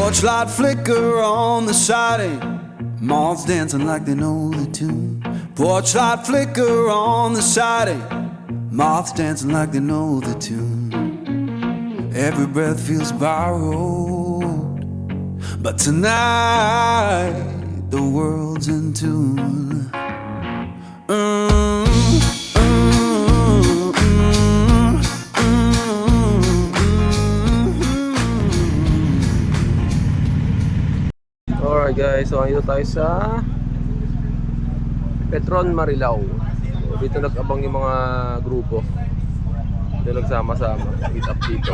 Torchlight flicker on the siding, moths dancing like they know the tune. Porchlight flicker on the siding, moths dancing like they know the tune. Every breath feels borrowed, but tonight the world's in tune. Alright guys, so dito tayo sa Petron Marilao. So, dito nag-abang yung mga grupo. Dito nagsama-sama, meet up dito.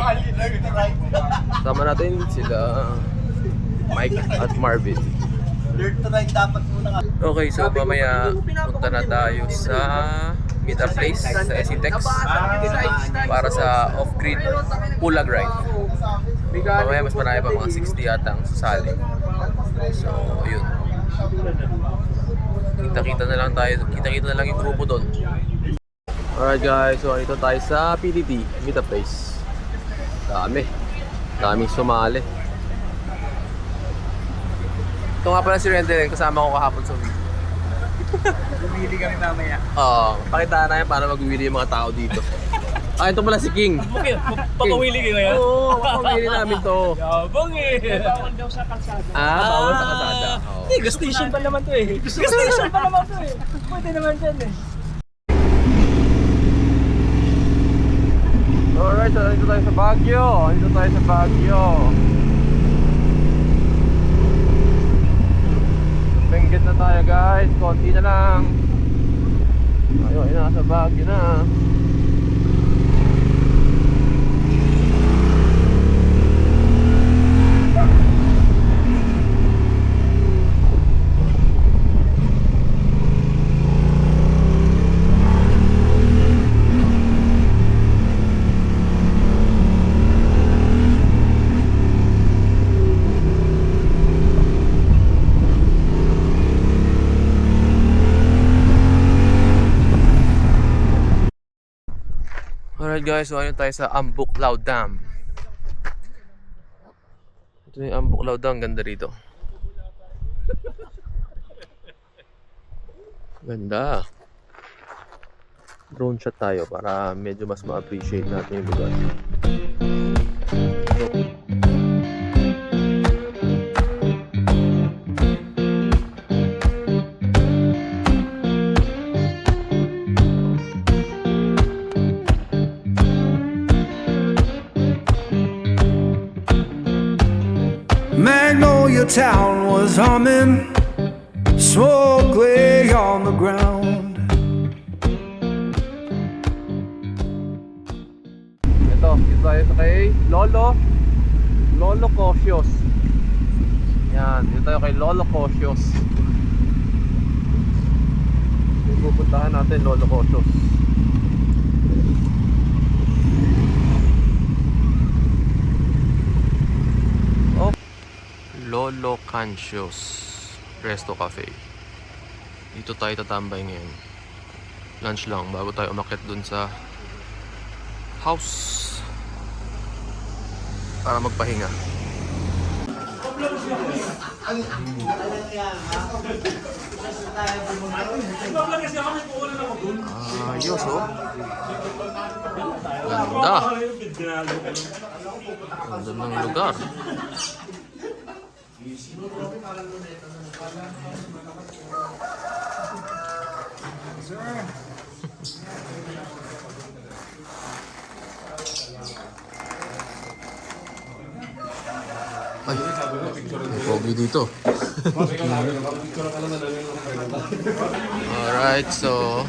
Sama natin sila Mike at Marvin. Okay, so mamaya punta na tayo sa meet up place sa SCTEX para sa off-grid pulag ride. Mamaya mas marami pa, mga 60 yata ang sasali. So, yun. Kita-kita na lang tayo. Kita-kita na lang yung grupo doon. Alright guys, so dito tayo sa PDT meet up place. Daming sumali. Ito nga pala si Rendel, kasama ko kahapon sa video. Bumili kami mamaya. Oo, pakitaan na yan para mag-wheelie yung mga tao dito. Ito pala si King. Papawili kayo ngayon? Oo, papawili namin to. Yabang eh. Bawal daw sa kalsada. Bawal sa kalsada. Gas station pa naman to eh. Gas station pa naman to eh. Pwede naman dyan eh. Alright, so dito tayo sa Baguio. Benguet na tayo guys. Konti na lang. Ayun, nasa Baguio na. Alright guys, so ayun tayo sa Ambuklao Dam. Ito yung Ambuklao Dam, ganda rito. Ganda. Drone shot tayo para medyo mas ma-appreciate natin yung lugar. Magnolia Town was humming, smoke lay on the ground. Ito tayo sa kay Lolo Cocios. Yan, dito tayo kay Lolo Cocios. Pupuntahan natin Lolo Cocios. Lolo Cancios Resto Cafe. Dito tayo tatambay ngayon. Lunch lang bago tayo umakyat dun sa house para magpahinga. Ayos oh. Ganda. Ganda ng lugar. Ay, may pogi dito. Alright, so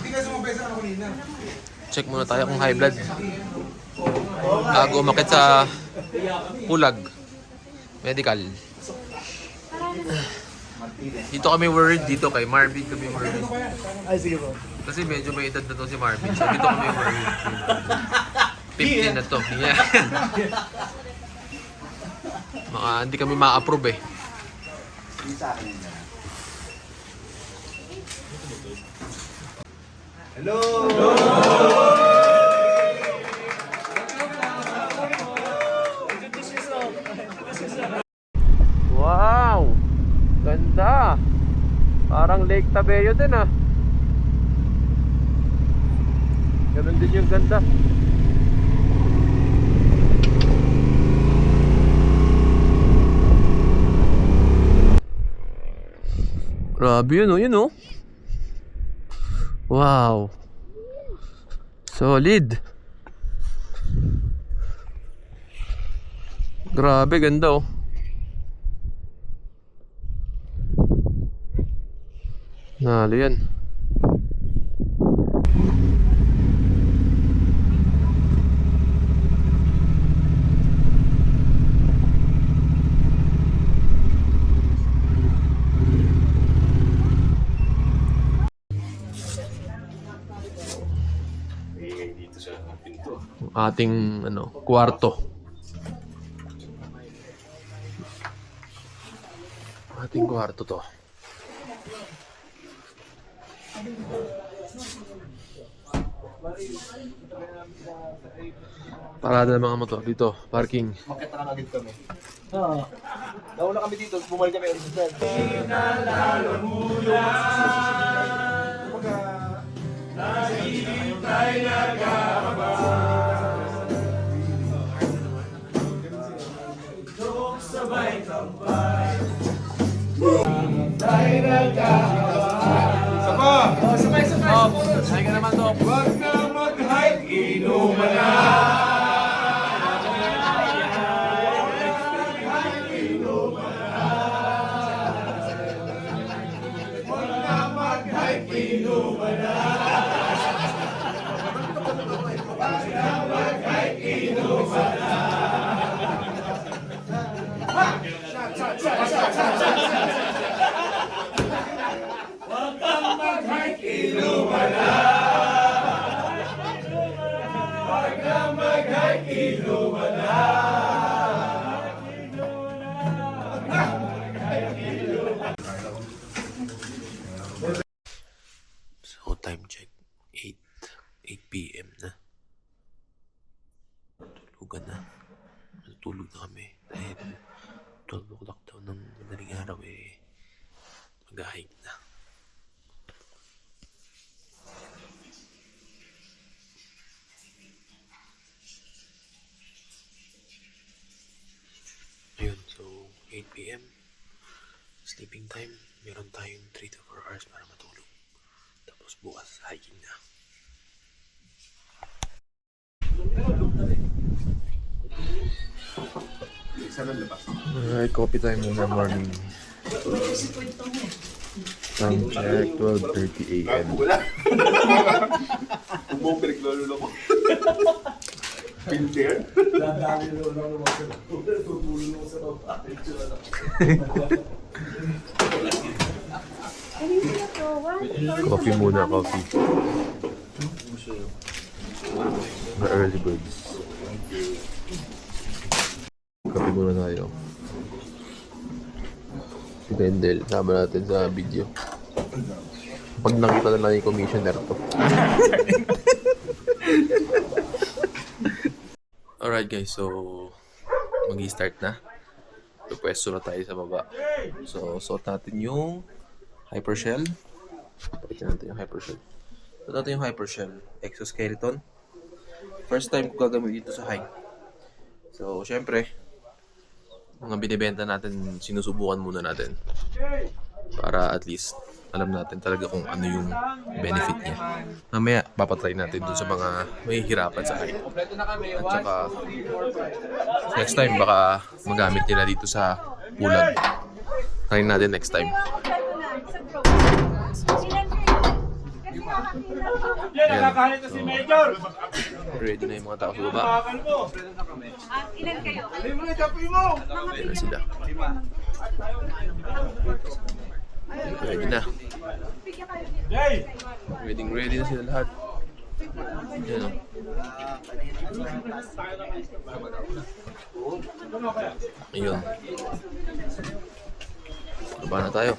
check muna tayo kung high blood bago umakit sa pulag medical. Dito kami worried, dito kay Marvin kami worried. Ay, sige po. Kasi medyo may edad na to si Marvin, so dito kami worried. 15 na to. Yeah. Hindi kami ma-approve eh. Hello! Romeo din ah. Ganun din yung ganda. Grabe yun oh, yun oh. Wow. Solid. Grabe, ganda oh. Nalo yan. Ating ano, kwarto. Ating kwarto to. Parada ng mga motor dito, parking. Makita na agad kami. Oo. Nauna kami dito, bumalik kami ulit sa Ay ka naman to. Wag na mag-hype, inuman na. So time check, 8 PM na. Tulugan na. Natulog na kami dahil 12 o'clock daw ng madaling araw eh mag-hike na. Ayun, so 8 PM sleeping time. Meron tayong 3 to 4 hours para matulog. Tapos bukas hiking na. Alright, coffee time muna morning. Time check, 12:30 AM. Umong pinaglolo ko. Pinter? Coffee muna, coffee. The early birds. Coffee muna tayo. Si Dendel, sama natin sa video. Pag nakita na lang yung commissioner to. Alright guys, so mag-i-start na. Pupwesto na tayo sa baba. So, suot natin yung hypershell. Pakita natin yung hypershell. Suot natin yung hypershell exoskeleton. First time ko gagamit dito sa hike. So, syempre, mga binibenta natin, sinusubukan muna natin. Para at least alam natin talaga kung ano yung benefit niya. Mamaya, papatry natin dun sa mga may hirapan sa hike. At saka, next time, baka magamit nila dito sa Pulag. Try natin next time. Yan, nakakalit na si Major. Ready na yung mga tao sa baba. Ilan kayo? Ayan na sila. Ready na. Ready na sila lahat. Yan o. Ayun. Baba na tayo.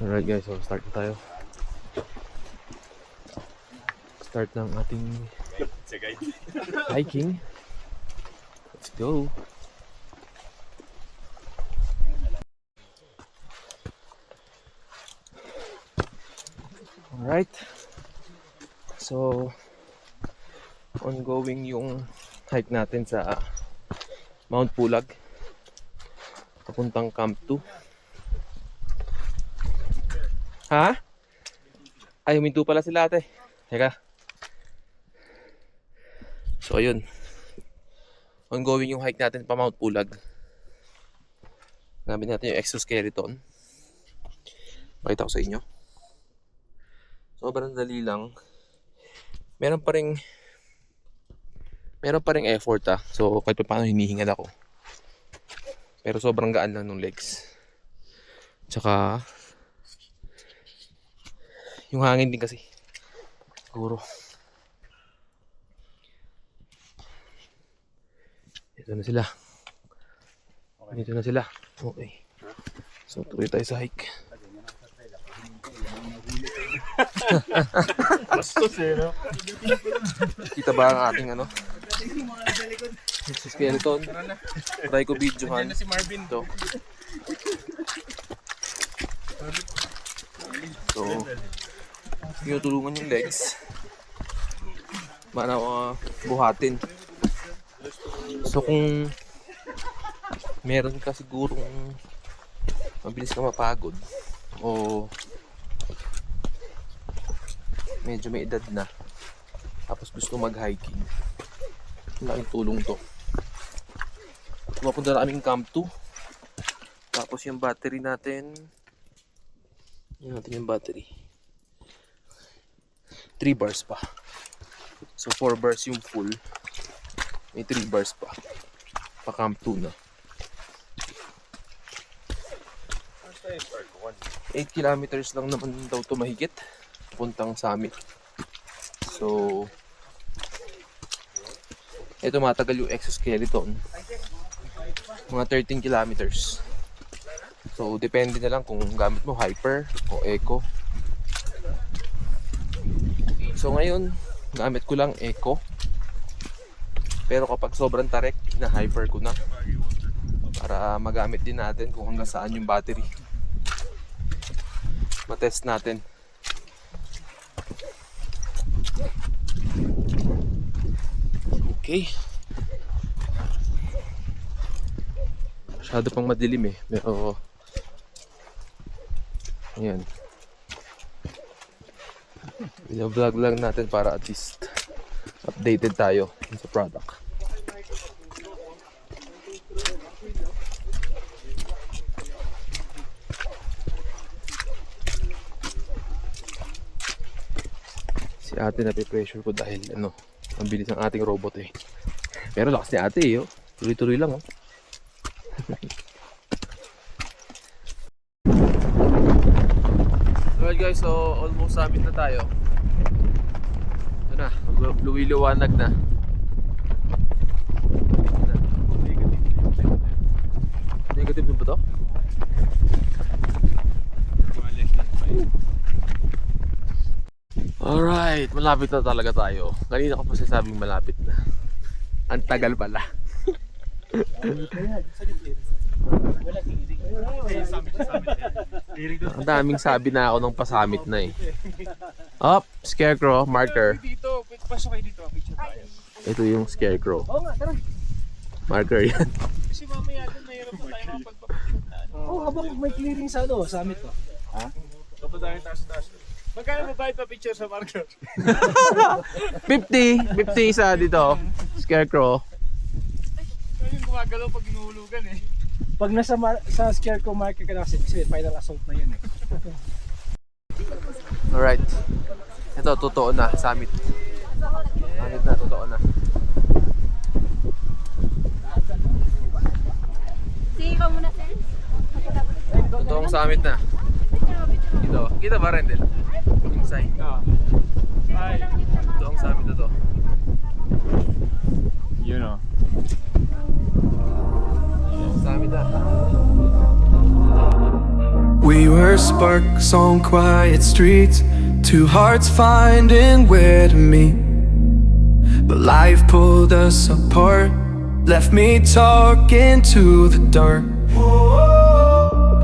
Alright guys, so start na tayo. Start ng ating hiking. Let's go. Alright. So, ongoing yung hike natin sa Mount Pulag. Papuntang Camp 2. Ha? Ay, huminto pala sila ate. Teka. So, ayun. Ongoing yung hike natin pa Mount Pulag. Gamit natin yung exoskeleton. Pakita ko sa inyo. Sobrang dali lang. Meron pa ring effort So kahit pa paano hinihingal ako. Pero sobrang gaan lang ng legs. Tsaka yung hangin din kasi. Siguro. Ito na sila. Dito na sila. Okay. So tuloy tayo sa hike. Bastos eh, no? Kita ba ang ating skeleton? Try ko videohan. Si Marvin. Ito. So, tinutulungan yung legs. Para buhatin. So kung meron ka sigurong mabilis ka mapagod o medyo may edad na tapos gusto mag-hiking, malaking tulong to. Pupunta na kaming Camp 2. Tapos yung battery natin, yun natin yung battery, 3 bars pa. So 4 bars yung full, may 3 bars pa Camp 2 na. 8 kilometers lang naman daw to mahigit puntang summit. So ito matagal yung exoskeleton, mga 13 kilometers. So depende na lang kung gamit mo hyper o eco. So ngayon gamit ko lang eco, pero kapag sobrang tarik na hyper ko na para magamit din natin kung hanggang saan yung battery. Matest natin. Okay. Masyado pang madilim eh. Pero ayan. Vlog lang natin para at least updated tayo sa product. Si ate nape-pressure ko dahil ang bilis ng ating robot eh. Pero lakas ni ate eh. Oh. Tuloy-tuloy lang oh. Alright guys, so almost summit na tayo. Ito na, luwi-liwanag na. Negative din ba to? Alright, malapit na talaga tayo. Kanina ko pa sinasabing malapit na. Ang tagal pala. Ang daming sabi na ako ng pasamit na eh. Up, scarecrow, marker. Dito, pasok kayo dito, picture tayo. Ito yung scarecrow. Oo nga, tara. Marker yan. Kasi mamaya doon mahirap po tayo makapagpapicture na. Oo, habang may clearing sa summit ko. Kapag tayo taas-taas. Magkano mabayad pa picture sa marker? 50 isa dito. Scarecrow. Kaya yung gumagalaw pag inuhulugan eh. Pag nasa sa scarecrow market ka na kasi final assault na yun eh. Alright. Ito, totoo na. Summit. Summit na, totoo na. Sige ka muna, sir. Totoong summit na. Dito. Kita ba rin din? Inside. Totoong summit na to. Yun o. Summit na. We were sparks on quiet streets, two hearts finding where to meet. But life pulled us apart, left me talking to the dark.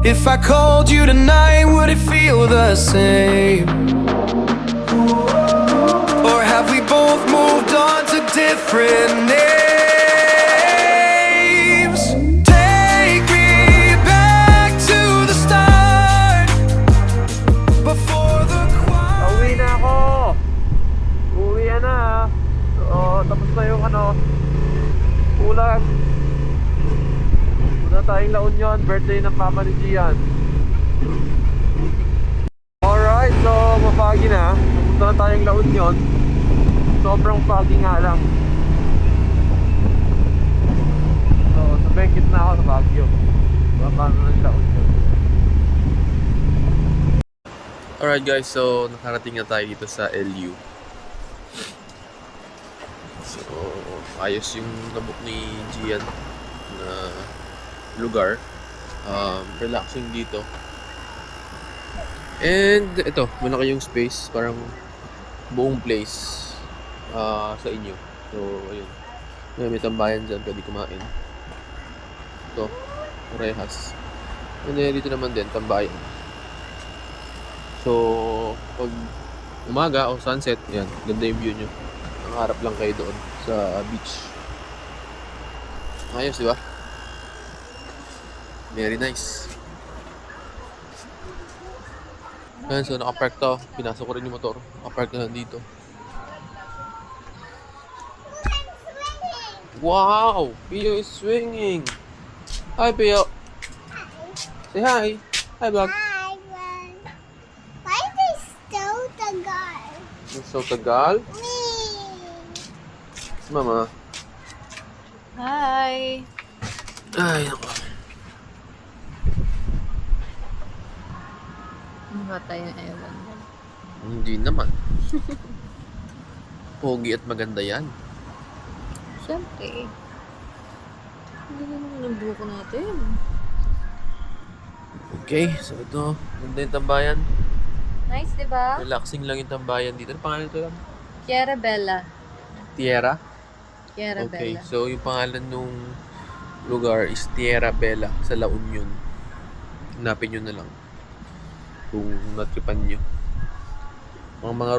If I called you tonight, would it feel the same? Or have we both moved on to different names? Take me back to the start, before the choir. Uwi na ako! Uwi na. So, tapos na yung ulag. Una tayong La Union, birthday ng mama ni Gian. Alright, so mapagi na. Punta na tayong La Union. Sobrang foggy nga lang. So, sa Benguet na ako sa Baguio. Baba na ng La Union. Alright guys, so nakarating na tayo dito sa LU. So, ayos yung nabuk ni Gian na lugar. Relaxing dito. And ito, malaki yung space, parang buong place sa inyo. So, ayun. May tambayan dyan, pwede kumain. Ito, parehas. And then, dito naman din, tambayan. So, pag umaga o sunset, yan, ganda yung view nyo. Nangarap lang kayo doon sa beach. Ayos, di ba? Very nice. Ayan, so nakapark to. Pinasok ko rin yung motor. Nakapark na lang dito. Wow! Pio is swinging! Hi, Pio! Say hi! Hi, vlog! Hi, Ron. Why is this so tagal? It's so tagal. Me. Mama. Hi. Ay, naku. Mata yung ewan. Hindi naman. Pogi at maganda yan. Siyempre. Hindi naman ang buko natin. Okay, so ito. Ganda yung tambayan. Nice, di ba? Relaxing lang yung tambayan dito. Ano pangalan ito lang? Chiara Bella. Tierra? Chiara Okay, Bella. so yung pangalan nung lugar is Tierra Bella sa La Union. Hanapin nyo na lang kung natripan nyo. Mga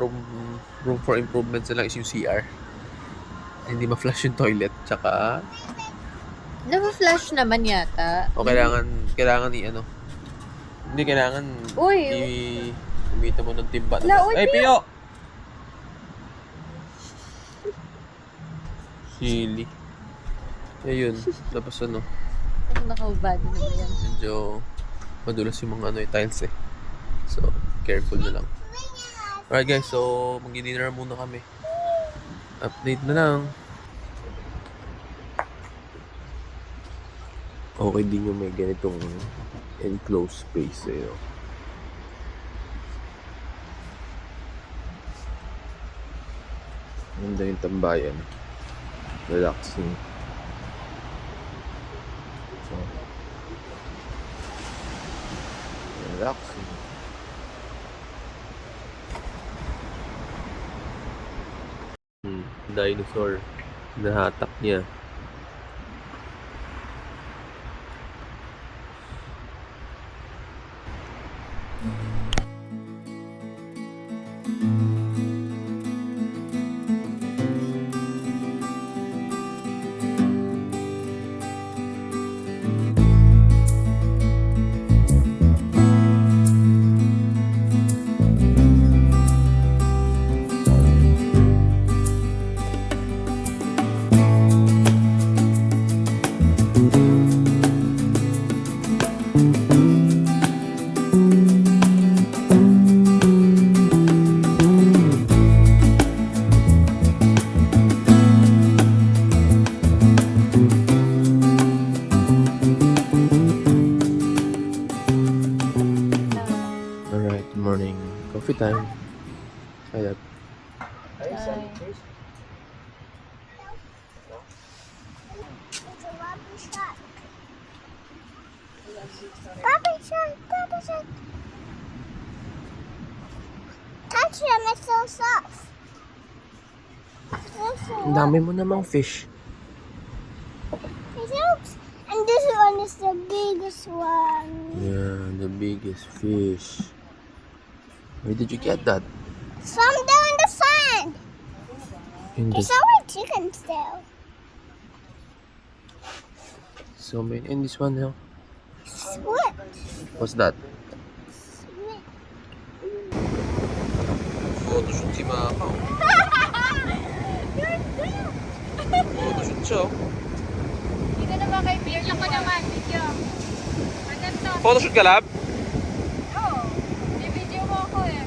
room for improvements na lang is yung CR. Hindi ma-flush yung toilet. Tsaka, Napa-flash naman yata. o kailangan hindi kailangan Uy! kumita mo ng timba. La Union! Ay, Pio! Silly. Ayun, tapos Ano nakaubad na ba yan? medyo madulas yung mga tiles eh. So, careful na lang. Alright guys, so mag-dinner muna kami. Update na lang. Okay din yung may ganitong enclosed space eh. Ganda yung tambayan. Relaxing. So, relaxing. Dinosaur. Nahatak niya. Coffee time. Ayan. Ayos, cheers. It's a rubber shark. Rubber shark, rubber shark. Touch them, it's so soft. Ang dami mo namang fish. It looks, and this one is the biggest one. Yeah, the biggest fish. Where did you get that? Some down in the sand. In the There's only chickens there. so many. And this one, huh? Squid. What's that? Squid. Photoshoot si Mama. Photoshoot siya. Dito naman kay Video ko naman, video. Maganda. Photoshoot ka, Lab? Oo. Bibidyo mo ako eh.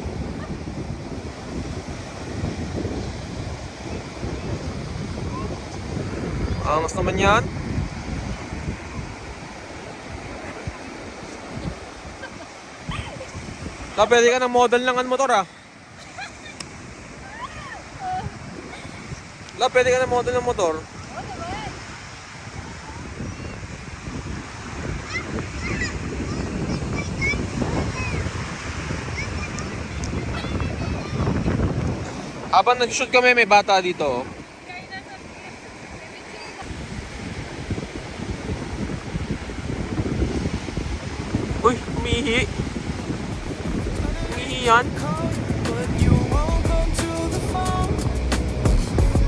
Angas naman yan. Lab, pwede ka ng model ng motor, ah. Lab, pwede ka ng model ng motor. Oo naman. Habang nag-shoot kami, may bata dito. Oh. Uy, umihi. Umihi yan. But you won't come to the phone.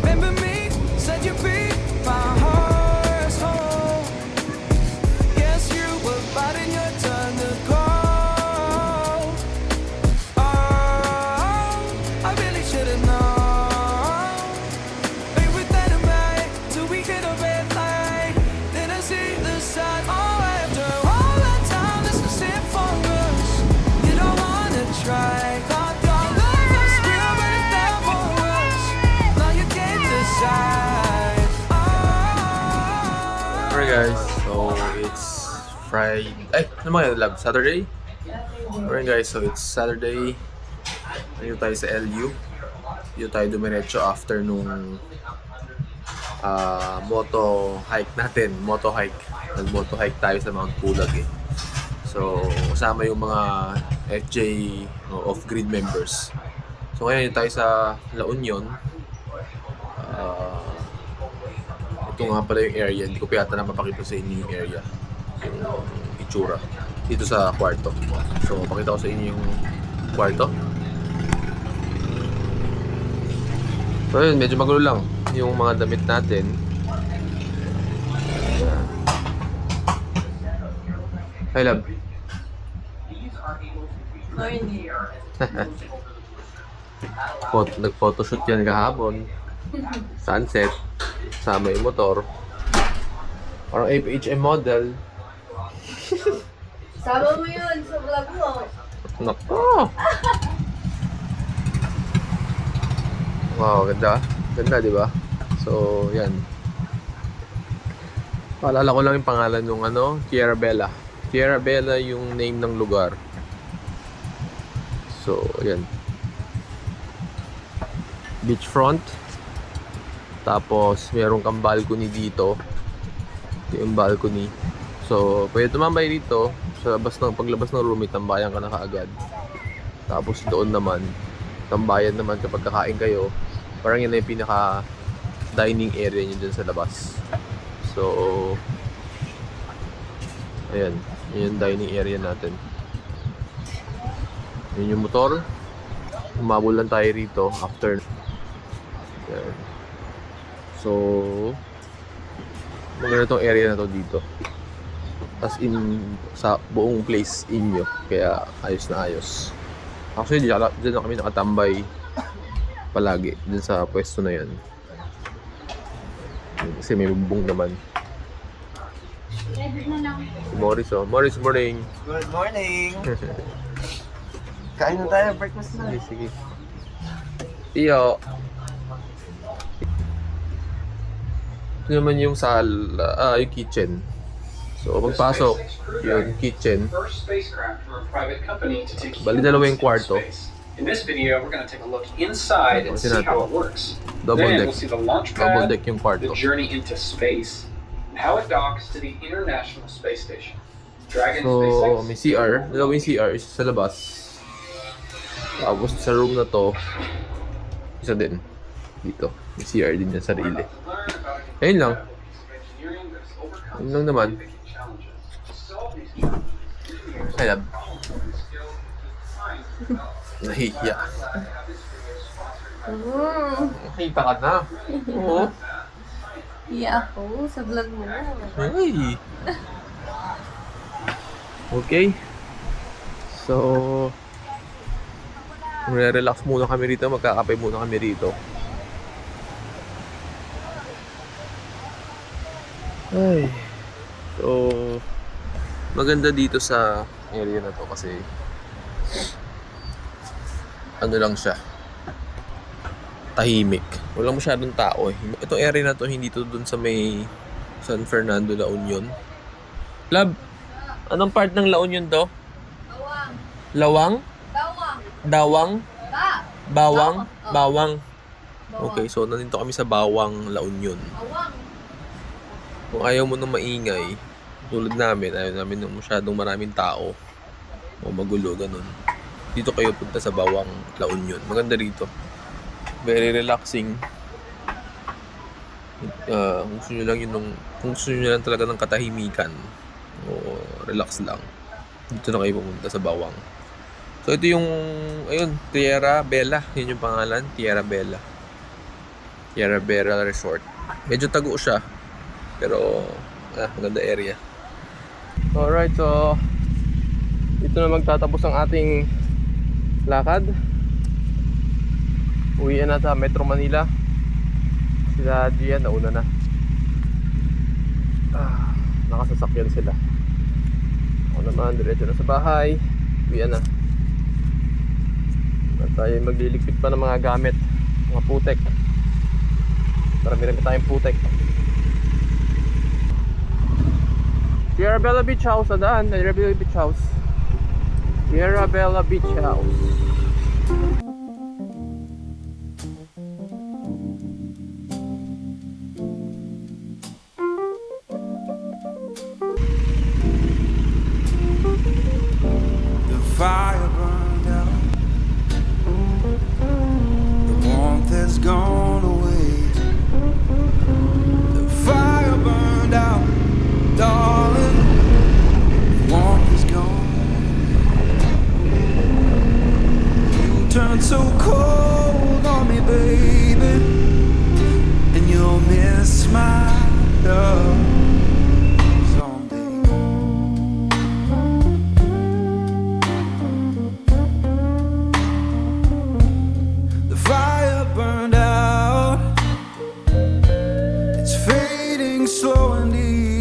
Remember me, said you'd be my heart's home. Yes, you were biting your tongue to go. Oh, I really should've known. Play with dynamite till we hit a red light. Then I see the sun. Oh, after all that time, this is it for us. You don't wanna try. Thought your love was real, but it's there for us. Now you can't decide. Oh. Alright guys, so it's Friday. Ay, ano mga lab? Saturday? Alright guys, so it's Saturday. Nandito tayo sa LU. Dito tayo dumiretso after nung moto hike natin. Moto hike. Nag-moto hike tayo sa Mount Pulag eh. So, kasama yung mga FJ o off-grid members. So, ngayon tayo sa La Union. Ito nga pala yung area. Hindi ko pa yata na mapakita sa inyo yung area. Yung itsura. Dito sa kwarto. So, pakita ko sa inyo yung kwarto. So, yun. Medyo magulo lang. Yung mga damit natin. Hi, love. Nag-photoshoot yan kahapon. Sunset. Sama yung motor. Parang APHM model. Sama mo yun sa vlog mo. Nako! Wow, ganda. Ganda, di ba? So, yan. Paalala ko lang yung pangalan ng Tierra Bella. Tierra Bella yung name ng lugar. So, yan. Beachfront. Tapos, meron kang balcony dito. Ito yung balcony. So, pwede tumambay dito. Sa paglabas ng room, may tambayan ka na kaagad. Tapos, doon naman, tambayan naman kapag kakain kayo. Parang yan na yung pinaka dining area nyo dyan sa labas. So, ayan. Yun yung dining area natin. Yun yung motor. Umabol lang tayo rito after. Ayan. So, maganda tong area na to dito. As in, sa buong place inyo. Kaya ayos na ayos. Actually, dyan na kami nakatambay palagi. Dyan sa pwesto na yan. Kasi may bubong naman. Si Morris, oh. Morris, morning. Good morning! Kain na tayo, breakfast na. Sige, sige. Iyo. Ito naman yung yung kitchen. So, pagpasok, yung kitchen. Bali, dalawa yung kwarto. In this video, we're going to take a look inside and see how it works. Double Then deck. we'll see the launch Double pad, deck yung kwarto. the journey into space, and how it docks to the International Space Station. Dragon So, SpaceX. may CR. Dalawa yung CR. Isa sa labas. Tapos sa room na to, isa din. Dito. May CR din yan, sarili. Ayun lang. Ayun lang naman. Ay, love. Nahihiya. Nakita ka na. Oo. Iya ako sa vlog mo. Ay. Okay. So, relax muna kami rito. Magkakape muna kami rito. Ay. So, maganda dito sa area na to kasi ano lang siya, tahimik. Walang masyadong tao eh. Itong area na to, hindi to dun sa may San Fernando, La Union. Lab, anong part ng La Union to? Bawang. Lawang? Bawang. Dawang? Bawang? Bawang. Bawang. Okay, so nandito kami sa Bawang, La Union. Bawang. Kung ayaw mo nang maingay, tulad namin, ayaw namin ng masyadong maraming tao o magulo, ganun. Dito kayo punta sa Bawang, La Union. Maganda rito. Very relaxing. Kung gusto nyo lang kung gusto nyo lang talaga ng katahimikan o relax lang, dito na kayo pumunta sa Bawang. So ito yung, ayun, Tierra Bella. Yun yung pangalan, Tierra Bella. Tierra Bella Resort. Medyo tago siya, pero maganda area. Alright, so dito na magtatapos ang ating lakad. Uwian na sa Metro Manila. Sila Gian, nauna na. Nakasasakyan sila. Ako naman, diretso na sa bahay. Uwian na. At tayo magliligpit pa ng mga gamit. Mga putek. Marami-rami tayong putek. Tierra Bella Beach House na daan. Tierra Bella Beach House. Tierra Bella Beach House. The fire burned out. The warmth has gone away. The fire burned out, darling. The warmth is gone. You turned so cold on me, baby, and you'll miss my love someday. The fire burned out. It's fading slow and deep.